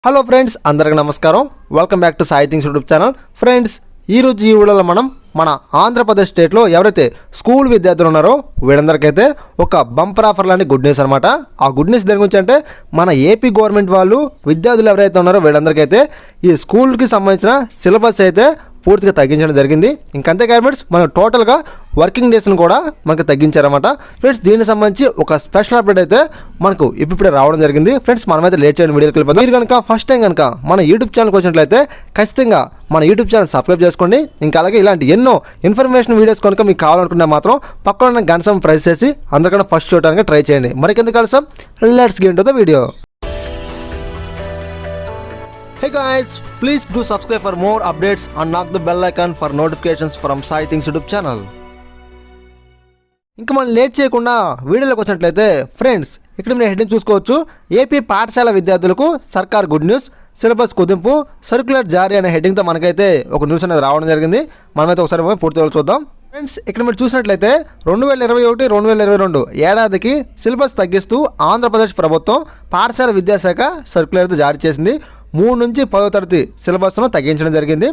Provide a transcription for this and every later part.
Hello friends, అందరికీ నమస్కారం. Welcome back to Sai things YouTube channel. Friends, ఈరోజు ఈ వీడియోలో మనం మన ఆంధ్రప్రదేశ్ స్టేట్లో ఎవరైతే స్కూల్ విద్యార్థులు ఉన్నారో వీళ్ళందరికైతే ఒక బంపర్ ఆఫర్ లాంటి గుడ్ న్యూస్ అనమాట. ఆ గుడ్ న్యూస్ దేని గురించి అంటే మన ఏపీ గవర్నమెంట్ వాళ్ళు విద్యార్థులు ఎవరైతే ఉన్నారో వీళ్ళందరికైతే ఈ స్కూల్కి సంబంధించిన సిలబస్ అయితే పూర్తిగా తగ్గించడం జరిగింది. ఇంకంతే ఫ్రెండ్స్, మనం టోటల్గా వర్కింగ్ డేస్ని కూడా మనకు తగ్గించారన్నమాట. ఫ్రెండ్స్, దీనికి సంబంధించి ఒక స్పెషల్ అప్డేట్ అయితే మనకు ఇప్పుడే రావడం జరిగింది. ఫ్రెండ్స్, మనమైతే లేట్ చేయడం వీడియోకి వెళ్ళిపోతాం. మీరు కనుక ఫస్ట్ టైం కనుక మన యూట్యూబ్ ఛానల్కి వచ్చినట్లయితే ఖచ్చితంగా మన యూట్యూబ్ ఛానల్ సబ్స్క్రైబ్ చేసుకోండి. ఇంకా అలాగే ఇలాంటి ఎన్నో ఇన్ఫర్మేషన్ వీడియోస్ కనుక మీకు కావాలనుకుంటే మాత్రం పక్కన ఉన్న గంట ప్రెస్ చేసి అందరికన్నా ఫస్ట్ చూడడానికి ట్రై చేయండి. మరికెందుకు కలిసాం, let's get into the video. Hey guys, please do subscribe for more updates and knock the bell icon for notifications from Sai Things YouTube channel. ఇంకా మనం లేట్ చేయకుండా వీడియోలోకి వచ్చినట్లయితే ఫ్రెండ్స్, ఇక్కడ మీరు హెడ్డింగ్ చూసుకోవచ్చు. ఏపీ పాఠశాల విద్యార్థులకు సర్కార్ గుడ్ న్యూస్, సిలబస్ కుదింపు, సర్క్యులర్ జారీ అనే హెడ్డింగ్తో మనకైతే ఒక న్యూస్ అనేది రావడం జరిగింది. మనమైతే ఒకసారి పూర్తిగా చూద్దాం. ఫ్రెండ్స్, ఇక్కడ మీరు చూసినట్లయితే 2021-2022 ఏడాదికి సిలబస్ తగ్గిస్తూ ఆంధ్రప్రదేశ్ ప్రభుత్వం పాఠశాల విద్యాశాఖ సర్క్యులర్ అయితే జారీ చేసింది. 3 నుంచి 10వ తరగతి సిలబస్ను తగ్గించడం జరిగింది.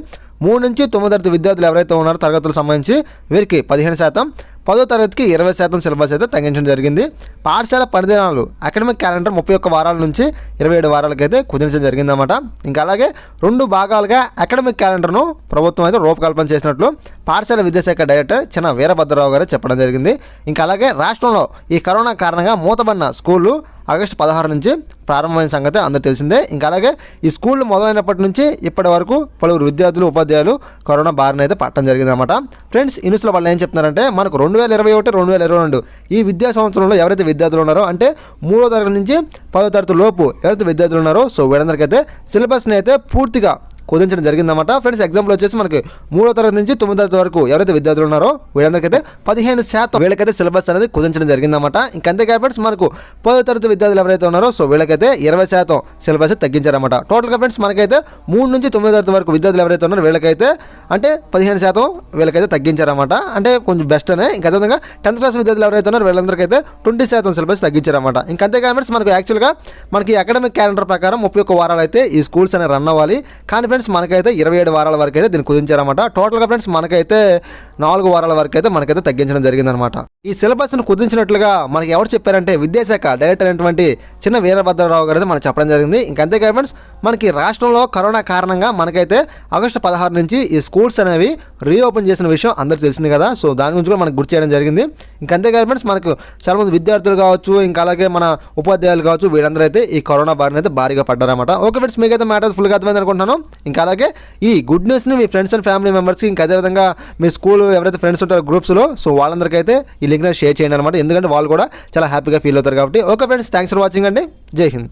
3 నుంచి 9వ తరగతి విద్యార్థులు ఎవరైతే ఉన్నారో తరగతులకు సంబంధించి వీరికి 15%, 10వ తరగతికి 20% సిలబస్ అయితే తగ్గించడం జరిగింది. పాఠశాల పనిదినాలు అకాడమిక్ క్యాలెండర్ 31 వారాల నుంచి 27 వారాలకైతే కుదించడం జరిగిందన్నమాట. ఇంకా అలాగే 2 భాగాలుగా అకాడమిక్ క్యాలెండర్ను ప్రభుత్వం అయితే రూపకల్పన చేసినట్లు పాఠశాల విద్యాశాఖ డైరెక్టర్ చిన్న వీరభద్రరావు గారు చెప్పడం జరిగింది. ఇంకా అలాగే రాష్ట్రంలో ఈ కరోనా కారణంగా మూతబడిన స్కూళ్ళు ఆగస్టు 16 నుంచి ప్రారంభమైన సంగతి అందరూ తెలిసిందే. ఇంకా అలాగే ఈ స్కూళ్ళు మొదలైనప్పటి నుంచి ఇప్పటి వరకు పలువురు విద్యార్థులు ఉపాధ్యాయులు కరోనా బారిన అయితే పట్టడం జరిగిందన్నమాట. ఫ్రెండ్స్, ఈ న్యూస్లో వాళ్ళు ఏం చెప్తున్నారంటే మనకు 2021-2022 ఈ విద్యా సంవత్సరంలో ఎవరైతే విద్యార్థులు ఉన్నారో అంటే 3వ తరగతి నుంచి 10వ తరగతి లోపు ఎవరైతే విద్యార్థులు ఉన్నారో సో వీళ్ళందరికైతే సిలబస్ని అయితే పూర్తిగా కుదించడం జరిగిందన్నమాట. ఫ్రెండ్స్, ఎగ్జాంపుల్ వచ్చేసి మనకి 3వ తరగతి నుంచి 9వ తరగతి వరకు ఎవరైతే విద్యార్థులు ఉన్నారో వీళ్ళందరికైతే 15% వీళ్ళకైతే సిలబస్ అనేది కుదించడం జరిగిందన్నమాట. ఇంకంతే ఫ్రెండ్స్, మనకు 10వ తరగతి విద్యార్థులు ఎవరైతే ఉన్నారో సో వీళ్ళకైతే 20% సిలబస్ తగ్గించారన్నమాట. టోటల్గా ఫ్రెండ్స్ మనకైతే 3 నుంచి 9వ తరగతి వరకు విద్యార్థులు ఎవరైతే ఉన్నారో వీళ్ళకైతే అంటే 15% వీళ్ళకైతే తగ్గించారన్నమాట. అంటే కొంచెం బెస్ట్ అనే. ఇంకా అదేవిధంగా 10th క్లాస్ విద్యార్థులు ఎవరైతే ఉన్నారో వీళ్ళందరికైతే 20% సిలబస్ తగ్గించారన్నమాట. ఇంకంతే ఫ్రెండ్స్, మనకు యాక్చువల్గా మనకి అకాడమిక్ క్యాలెండర్ ప్రకారం 31 వారాలు అయితే ఈ స్కూల్స్ అనేవి రన్ అవ్వాలి. కానీ ఫ్రెండ్స్, మనకైతే 27 వారాల వరకు అయితే దీన్ని కుదించారన్నమాట. టోటల్గా ఫ్రెండ్స్ మనకైతే 4 వారాల వరకు అయితే మనకైతే తగ్గించడం జరిగిందనమాట. ఈ సిలబస్ను కుదించినట్లుగా మనకి ఎవరు చెప్పారంటే విద్యాశాఖ డైరెక్టర్ అయినటువంటి చిన్న వీరభద్రరావు గారు అయితే మనకు చెప్పడం జరిగింది. ఇంకంతే ఫ్రెండ్స్, మనకి రాష్ట్రంలో కరోనా కారణంగా మనకైతే ఆగస్టు 16 నుంచి ఈ స్కూల్స్ అనేవి రీఓపెన్ చేసిన విషయం అందరికీ తెలిసింది కదా. సో దాని గురించి కూడా మనకు గుర్తు చేయడం జరిగింది. ఇంకంతే ఫ్రెండ్స్, మనకు చాలామంది విద్యార్థులు కావచ్చు, ఇంకా అలాగే మన ఉపాధ్యాయులు కావచ్చు, వీళ్ళందరూ అయితే ఈ కరోనా బారిన అయితే భారీగా పడ్డారన్నమాట. ఓకే ఫ్రెండ్స్, మీకైతే మ్యాటర్ ఫుల్గా అర్థమైంది అనుకుంటున్నాను. ఇంకా అలాగే ఈ గుడ్ న్యూస్ని మీ ఫ్రెండ్స్ అండ్ ఫ్యామిలీ మెంబర్స్కి, ఇంకా అదేవిధంగా మీ స్కూల్ ఎవరైతే ఫ్రెండ్స్ ఉంటారో గ్రూప్స్లో సో వాళ్ళందరికైతే ఈ లింక్ని షేర్ చేయండి అనమాట. ఎందుకంటే వాళ్ళు కూడా చాలా హ్యాపీగా ఫీల్ అవుతారు కాబట్టి. Okay friends, thanks for watching అండి. జై హింద్.